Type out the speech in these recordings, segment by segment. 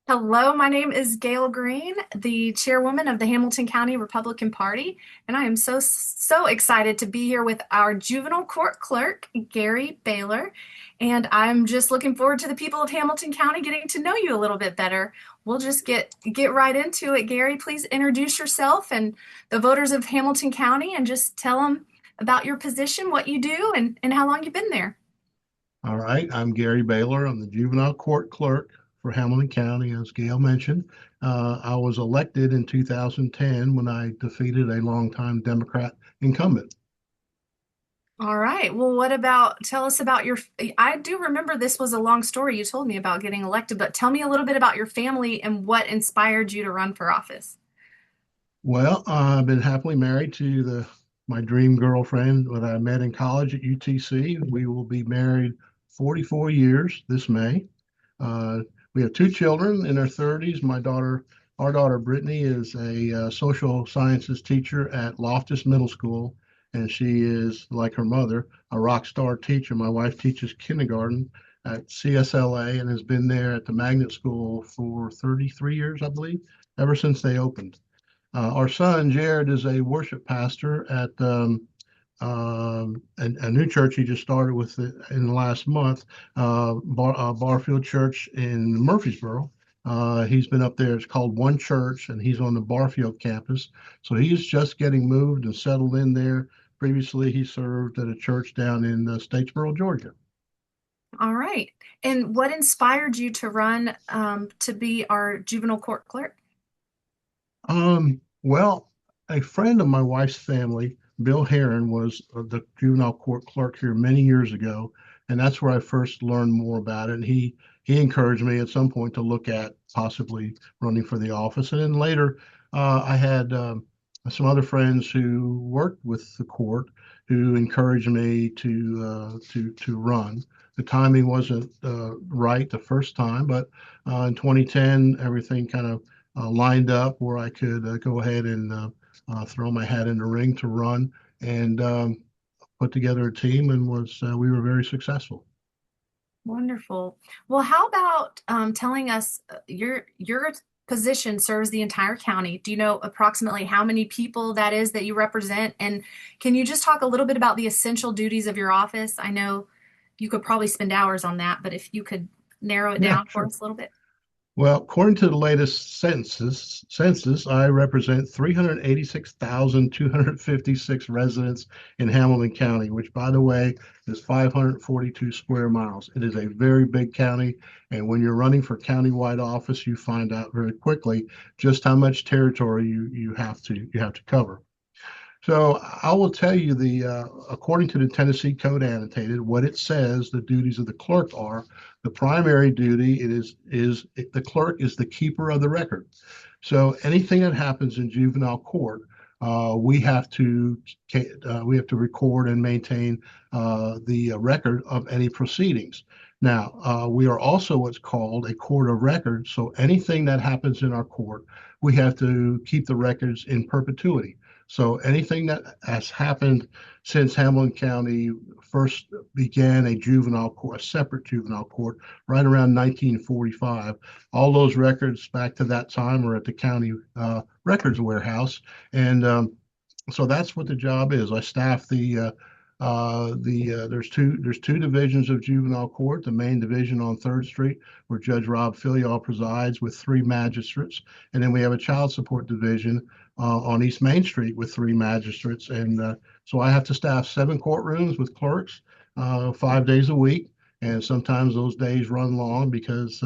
Hello, my name is Gail Green, the chairwoman of the Hamilton County Republican Party, and I am so excited to be here with our juvenile court clerk, Gary Behler. And I'm just looking forward to the people of Hamilton County getting to know you a little bit better. We'll just get right into it. Gary, please introduce yourself and the voters of Hamilton County and just tell them about your position, what you do, and how long you've been there. All right, I'm Gary Behler. I'm the Juvenile Court Clerk for Hamilton County, as Gail mentioned. I was elected in 2010 when I defeated a longtime Democrat incumbent. All right. Well, what about tell us about I do remember this was a long story you told me about getting elected, but tell me a little bit about your family and what inspired you to run for office. Well, I've been happily married to my dream girlfriend that I met in college at UTC. We will be married 44 years this May. Uh, we have two children in their 30s. Our daughter Brittany is a social sciences teacher at Loftus Middle School, and she is, like her mother, a rock star teacher. My wife teaches kindergarten at CSLA and has been there at the magnet school for 33 years, I believe, ever since they opened. Our son Jared is a worship pastor at a new church he just started with in the last month, Barfield Church in Murfreesboro. He's been up there. It's called One Church, and he's on the Barfield campus. So he's just getting moved and settled in there. Previously, he served at a church down in Statesboro, Georgia. All right. And what inspired you to run to be our juvenile court clerk? Well, a friend of my wife's family, Bill Heron, was the juvenile court clerk here many years ago, and that's where I first learned more about it. And he encouraged me at some point to look at possibly running for the office. And then later, I had some other friends who worked with the court who encouraged me to run. The timing wasn't right the first time, but in 2010, everything kind of lined up where I could go ahead and throw my hat in the ring to run and put together a team, and was we were very successful. Wonderful. Well, how about telling us your position serves the entire county? Do you know approximately how many people that is that you represent? And can you just talk a little bit about the essential duties of your office? I know you could probably spend hours on that, but if you could narrow it Yeah, down for sure. us a little bit. Well, according to the latest census, I represent 386,256 residents in Hamilton County, which, by the way, is 542 square miles. It is a very big county, and when you're running for countywide office, you find out very quickly just how much territory you have to cover. So I will tell you according to the Tennessee Code Annotated, what it says the duties of the clerk are. The primary duty the clerk is the keeper of the record. So anything that happens in juvenile court, we have to record and maintain the record of any proceedings. Now, we are also what's called a court of record. So anything that happens in our court, we have to keep the records in perpetuity. So anything that has happened since Hamilton County first began a separate juvenile court, right around 1945, all those records back to that time are at the county records warehouse, and so that's what the job is. I staff there's two divisions of juvenile court. The main division on Third Street, where Judge Rob Filial presides, with three magistrates, and then we have a child support division on East Main Street with three magistrates. And so I have to staff seven courtrooms with clerks 5 days a week, and sometimes those days run long because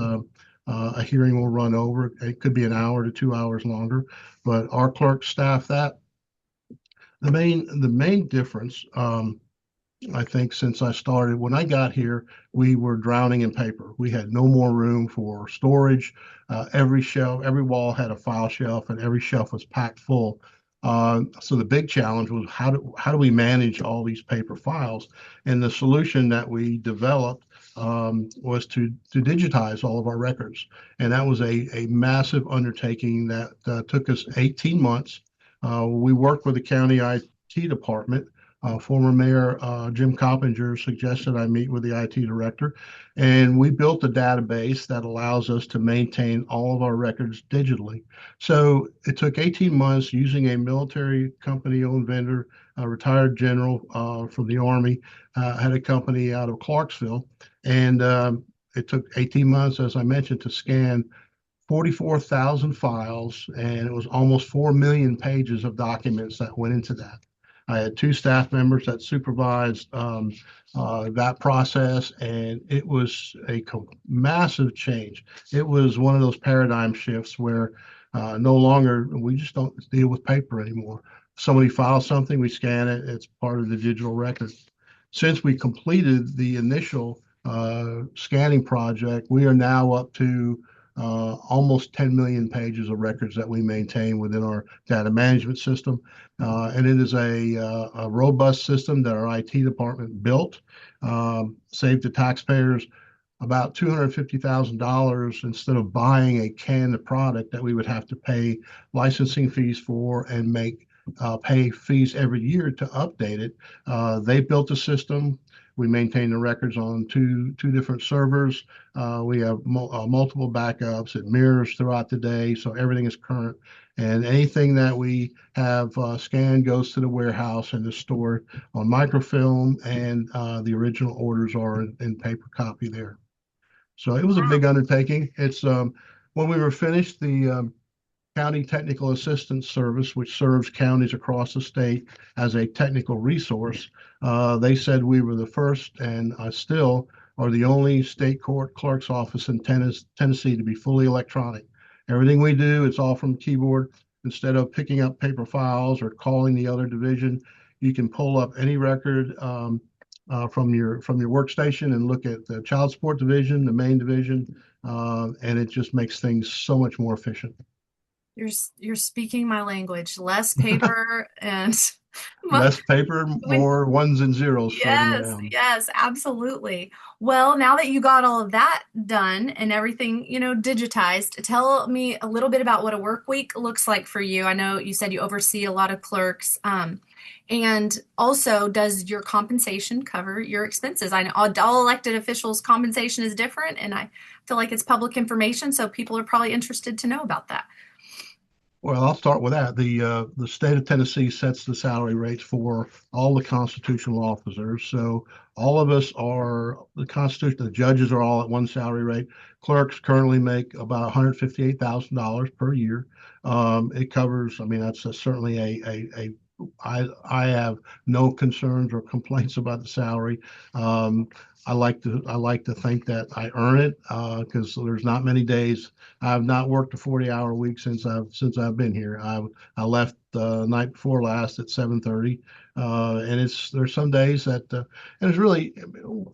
a hearing will run over. It could be an hour to 2 hours longer, but our clerks staff that. The main difference, I think, since I started, when I got here, we were drowning in paper. We had no more room for storage. Every wall had a file shelf, and every shelf was packed full. So the big challenge was how do we manage all these paper files? And the solution that we developed was to digitize all of our records, and that was a massive undertaking that took us 18 months. We worked with the county IT department Former Mayor Jim Coppinger suggested I meet with the IT director, and we built a database that allows us to maintain all of our records digitally. So it took 18 months using a military company-owned vendor, a retired general from the Army, had a company out of Clarksville, and it took 18 months, as I mentioned, to scan 44,000 files, and it was almost 4 million pages of documents that went into that. I had two staff members that supervised that process, and it was a massive change. It was one of those paradigm shifts where no longer we just don't deal with paper anymore. Somebody files something, we scan it, it's part of the digital record. Since we completed the initial scanning project, we are now up to almost 10 million pages of records that we maintain within our data management system. And it is a robust system that our IT department built, saved the taxpayers about $250,000 instead of buying a canned product that we would have to pay licensing fees for and pay fees every year to update it. They built a system. We maintain the records on two different servers. We have multiple backups. It mirrors throughout the day, so everything is current. And anything that we have scanned goes to the warehouse and is stored on microfilm, and the original orders are in paper copy there. So it was a big undertaking. It's when we were finished, the County Technical Assistance Service, which serves counties across the state as a technical resource. They said we were the first and still are the only state court clerk's office in Tennessee to be fully electronic. Everything we do, it's all from keyboard. Instead of picking up paper files or calling the other division, you can pull up any record from your workstation and look at the child support division, the main division, and it just makes things so much more efficient. You're speaking my language. Less paper and less paper, more ones and zeros floating yes, around. yes, absolutely. Well, now that you got all of that done and everything, digitized, tell me a little bit about what a work week looks like for you. I know you said you oversee a lot of clerks. And also, does your compensation cover your expenses? I know all elected officials' compensation is different, and I feel like it's public information, so people are probably interested to know about that. Well, I'll start with that. The state of Tennessee sets the salary rates for all the constitutional officers. So all of us are the Constitution. The judges are all at one salary rate. Clerks currently make about $158,000 per year. It covers. I mean, that's certainly I have no concerns or complaints about the salary. I like to think that I earn it because there's not many days. I've not worked a 40-hour week since I've been here. I left the night before last at 7:30, and there's some days that and it's really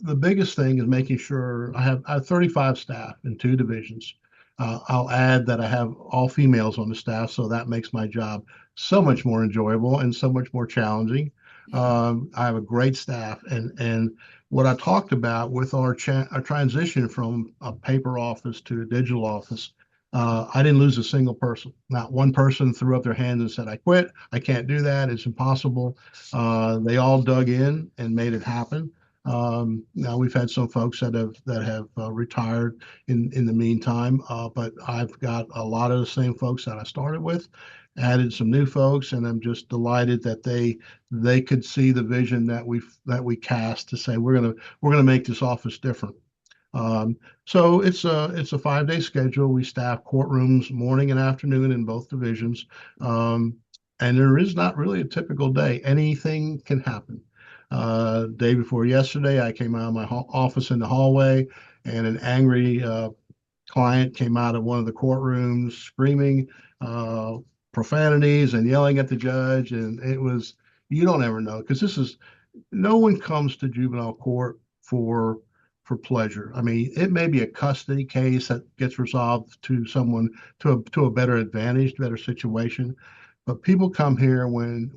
the biggest thing is making sure I have 35 staff in two divisions. I'll add that I have all females on the staff, so that makes my job so much more enjoyable and so much more challenging. I have a great staff, and what I talked about with our transition from a paper office to a digital office, I didn't lose a single person. Not one person threw up their hands and said, "I quit. I can't do that. It's impossible." They all dug in and made it happen. Now we've had some folks that have retired in the meantime, but I've got a lot of the same folks that I started with, added some new folks, and I'm just delighted that they could see the vision that we cast to say we're gonna make this office different. So it's a 5-day schedule. We staff courtrooms morning and afternoon in both divisions, and there is not really a typical day. Anything can happen. Day before yesterday, I came out of my office in the hallway, and an angry client came out of one of the courtrooms screaming profanities and yelling at the judge. And you don't ever know, because no one comes to juvenile court for pleasure. I mean, it may be a custody case that gets resolved to someone to a better advantage, better situation, but people come here when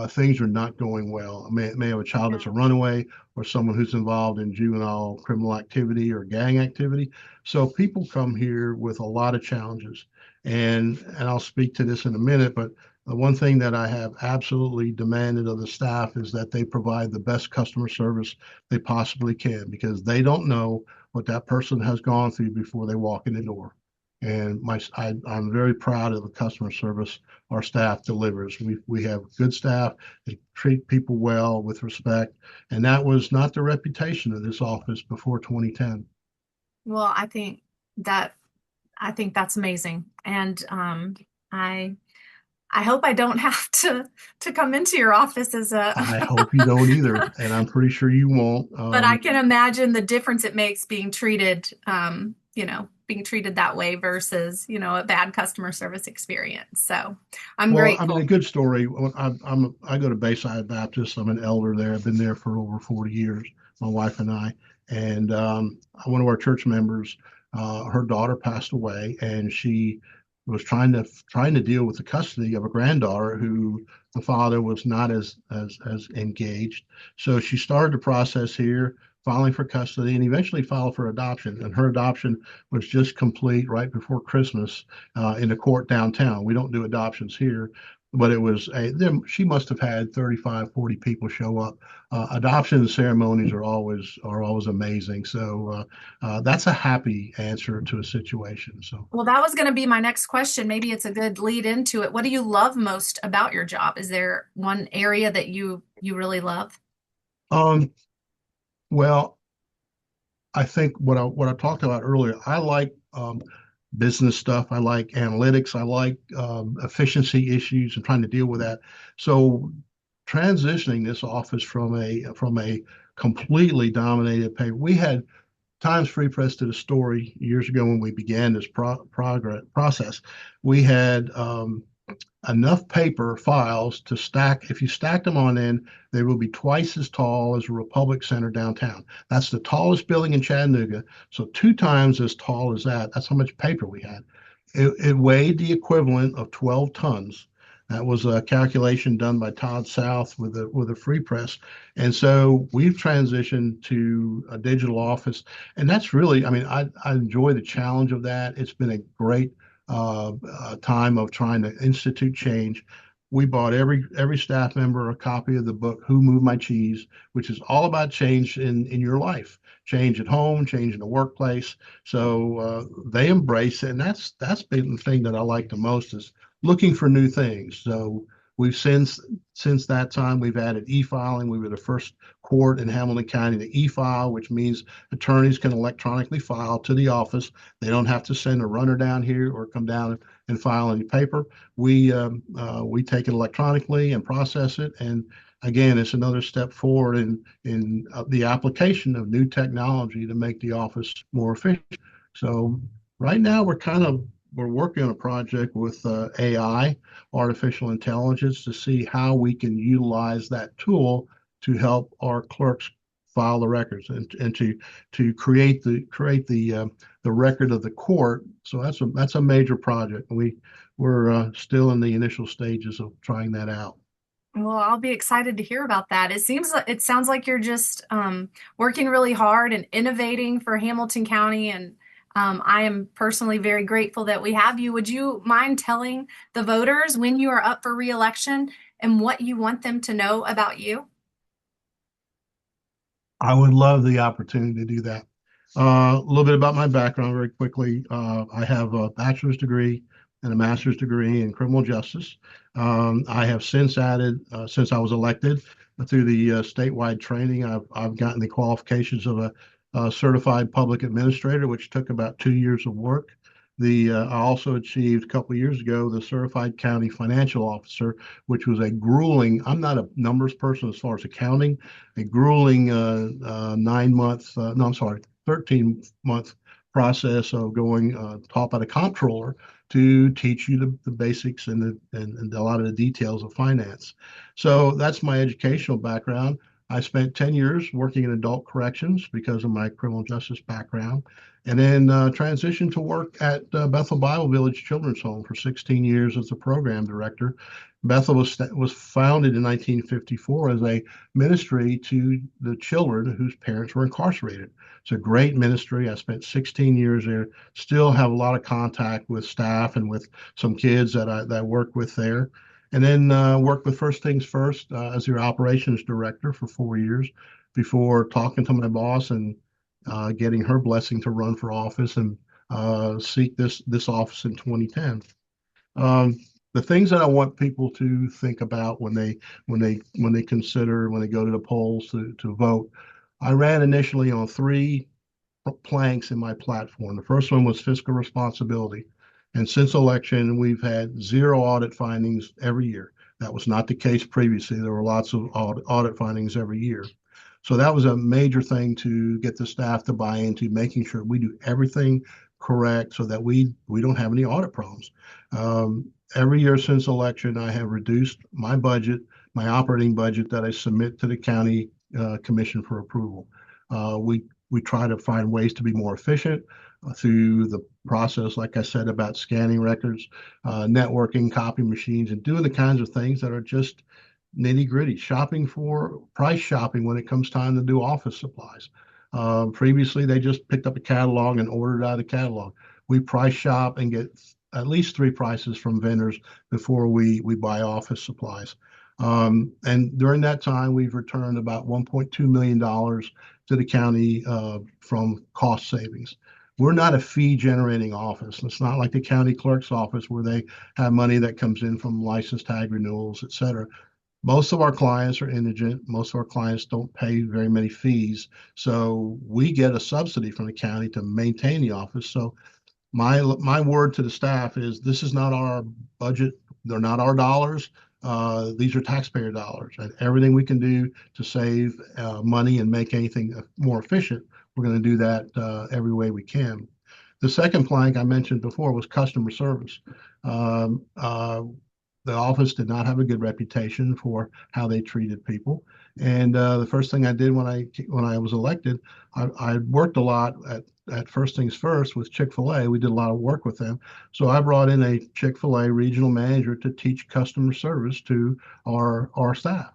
things are not going well. May have a child that's a runaway, or someone who's involved in juvenile criminal activity or gang activity. So people come here with a lot of challenges, and I'll speak to this in a minute, but The one thing that I have absolutely demanded of the staff is that they provide the best customer service they possibly can, because they don't know what that person has gone through before they walk in the door. And I'm very proud of the customer service our staff delivers. We have good staff. They treat people well with respect, and that was not the reputation of this office before 2010. Well, that I think that's amazing, and I I hope I don't have to come into your office as a, I hope you don't either, and I'm pretty sure you won't. but I can imagine the difference it makes being treated, being treated that way versus, a bad customer service experience. So I'm Well, I mean, a grateful. good story. I go to Bayside Baptist. I'm an elder there. I've been there for over 40 years. My wife and I, and one of our church members, her daughter passed away, and she was trying to deal with the custody of a granddaughter who the father was not as engaged. So she started the process here, filing for custody, and eventually filed for adoption. And her adoption was just complete right before Christmas in the court downtown. We don't do adoptions here, but she must have had 35, 40 people show up. Adoption ceremonies are always amazing. So that's a happy answer to a situation. So Well, that was going to be my next question. Maybe it's a good lead into it. What do you love most about your job? Is there one area that you really love? um, well, I think what I talked about earlier, I like business stuff. I like analytics. I like efficiency issues and trying to deal with that. So transitioning this office from a completely dominated paper, we had Times Free Press did a story years ago when we began this process. We had enough paper files to stack. If you stack them on end, they will be twice as tall as a Republic Center downtown. That's the tallest building in Chattanooga. So two times as tall as that. That's how much paper we had. It weighed the equivalent of 12 tons. That was a calculation done by Todd South with a free press. And so we've transitioned to a digital office. And that's really, I mean, I enjoy the challenge of that. It's been a great time of trying to institute change. We bought every staff member a copy of the book "Who Moved My Cheese," which is all about change in your life, change at home, change in the workplace. So they embrace it, and that's been the thing that I like the most is looking for new things. So we've since that time we've added e-filing. We were the first court in Hamilton County to e-file, which means attorneys can electronically file to the office. They don't have to send a runner down here or come down and file any paper. We take it electronically and process it. And again, it's another step forward in the application of new technology to make the office more efficient. So right now we're working on a project with AI, artificial intelligence, to see how we can utilize that tool to help our clerks file the records and to create the record of the court. So that's a major project. We're still in the initial stages of trying that out. Well, I'll be excited to hear about that. It sounds like you're just working really hard and innovating for Hamilton County, and I am personally very grateful that we have you. Would you mind telling the voters when you are up for reelection and what you want them to know about you? I would love the opportunity to do that. A little bit about my background very quickly. I have a bachelor's degree and a master's degree in criminal justice. I have since added, since I was elected through the statewide training, I've gotten the qualifications of a certified public administrator, which took about 2 years of work. I also achieved a couple of years ago the certified county financial officer, which was a grueling. I'm not a numbers person as far as accounting. A grueling 9 month, no, I'm sorry, 13-month process of going taught by the comptroller to teach you the basics and a lot of the details of finance. So that's my educational background. I spent 10 years working in adult corrections because of my criminal justice background, and then transitioned to work at Bethel Bible Village Children's Home for 16 years as the program director. Bethel was founded in 1954 as a ministry to the children whose parents were incarcerated. It's a great ministry. I spent 16 years there. Still have a lot of contact with staff and with some kids that I work with there. and then worked with First Things First as your operations director for 4 years before talking to my boss and getting her blessing to run for office and seek this office in 2010. Um, the things that I want people to think about when they consider when they go to the polls to vote. I ran initially on three planks in my platform. The first one was fiscal responsibility. And since election, we've had zero audit findings every year. That was not the case previously. There were lots of audit findings every year. So that was a major thing to get the staff to buy into, making sure we do everything correct so that we don't have any audit problems. Every year since election, I have reduced my budget, my operating budget that I submit to the county commission for approval. We try to find ways to be more efficient through the process, like I said, about scanning records, networking, copy machines, and doing the kinds of things that are just nitty gritty. Shopping for price shopping when it comes time to do office supplies. Previously, they just picked up a catalog and ordered out of the catalog. We price shop and get at least three prices from vendors before we buy office supplies. And during that time, we've returned about $1.2 million to the county from cost savings. We're not a fee generating office. It's not like the county clerk's office where they have money that comes in from license tag renewals, et cetera. Most of our clients are indigent. Most of our clients don't pay very many fees. So we get a subsidy from the county to maintain the office. So my word to the staff is this is not our budget. They're not our dollars. These are taxpayer dollars, and everything we can do to save money and make anything more efficient, we're going to do that every way we can. The second plank I mentioned before was customer service. The office did not have a good reputation for how they treated people. And the first thing I did when I was elected, I worked a lot at First Things First with Chick-fil-A. We did a lot of work with them. So I brought in a Chick-fil-A regional manager to teach customer service to our staff.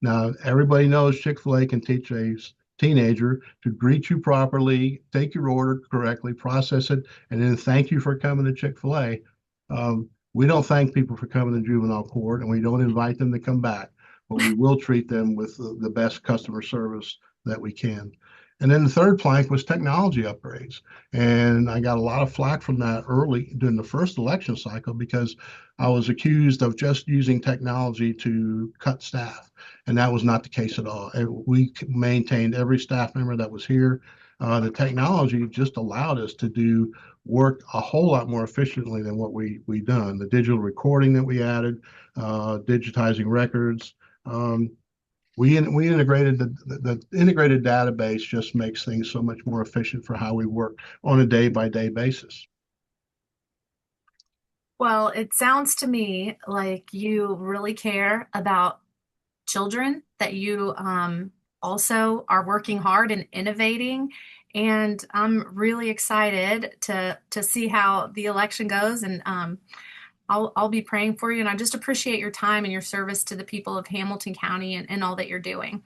Now, everybody knows Chick-fil-A can teach a teenager to greet you properly, take your order correctly, process it, and then thank you for coming to Chick-fil-A. We don't thank people for coming to juvenile court, and we don't invite them to come back, but we will treat them with the best customer service that we can. And then the third plank was technology upgrades. And I got a lot of flack from that early during the first election cycle because I was accused of just using technology to cut staff. And that was not the case at all. We maintained every staff member that was here. The technology just allowed us to do work a whole lot more efficiently than what we done. The digital recording that we added, digitizing records. We integrated the integrated database just makes things so much more efficient for how we work on a day-by-day basis. Well, it sounds to me like you really care about children, that you also are working hard and innovating. And I'm really excited to see how the election goes. And I'll be praying for you. And I just appreciate your time and your service to the people of Hamilton County and all that you're doing.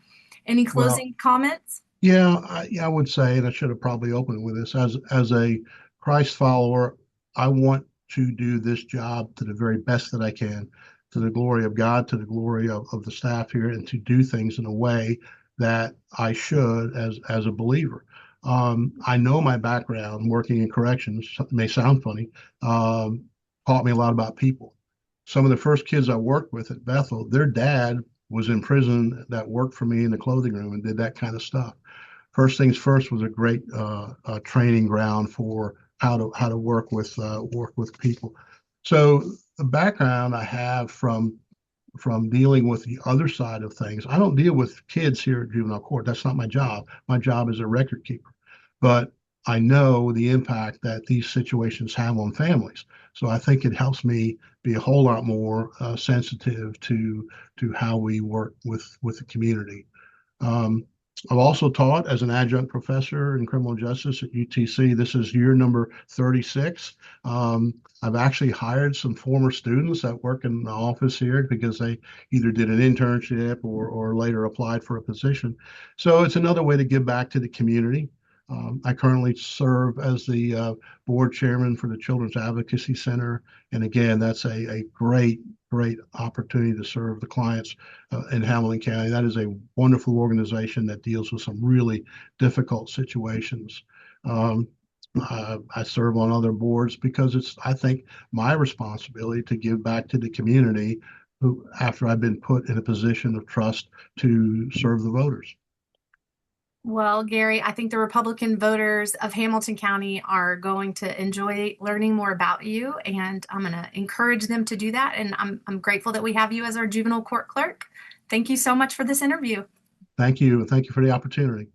Any Well, closing comments? yeah, I would say, and I should have probably opened with this, as a Christ follower, I want to do this job to the very best that I can, to the glory of God, to the glory of the staff here, and to do things in a way that I should as a believer. I know my background working in corrections, may sound funny, taught me a lot about people. Some of the first kids I worked with at Bethel, their dad was in prison that worked for me in the clothing room and did that kind of stuff. First Things First was a great training ground for how to work with people. So the background I have from dealing with the other side of things. I don't deal with kids here at juvenile court. That's not my job. My job is a record keeper. But I know the impact that these situations have on families. So I think it helps me be a whole lot more sensitive to how we work with the community. Um, I've also taught as an adjunct professor in criminal justice at UTC. This is year number 36. I've actually hired some former students that work in the office here because they either did an internship or later applied for a position. So it's another way to give back to the community. I currently serve as the board chairman for the Children's Advocacy Center. And again, that's a great great opportunity to serve the clients in Hamilton County. That is a wonderful organization that deals with some really difficult situations. Um, I serve on other boards because it's, I think, my responsibility to give back to the community who, after I've been put in a position of trust to serve the voters. Well, Gary, I think the Republican voters of Hamilton County are going to enjoy learning more about you, and I'm going to encourage them to do that. And I'm grateful that we have you as our juvenile court clerk. Thank you so much for this interview. Thank you. Thank you for the opportunity.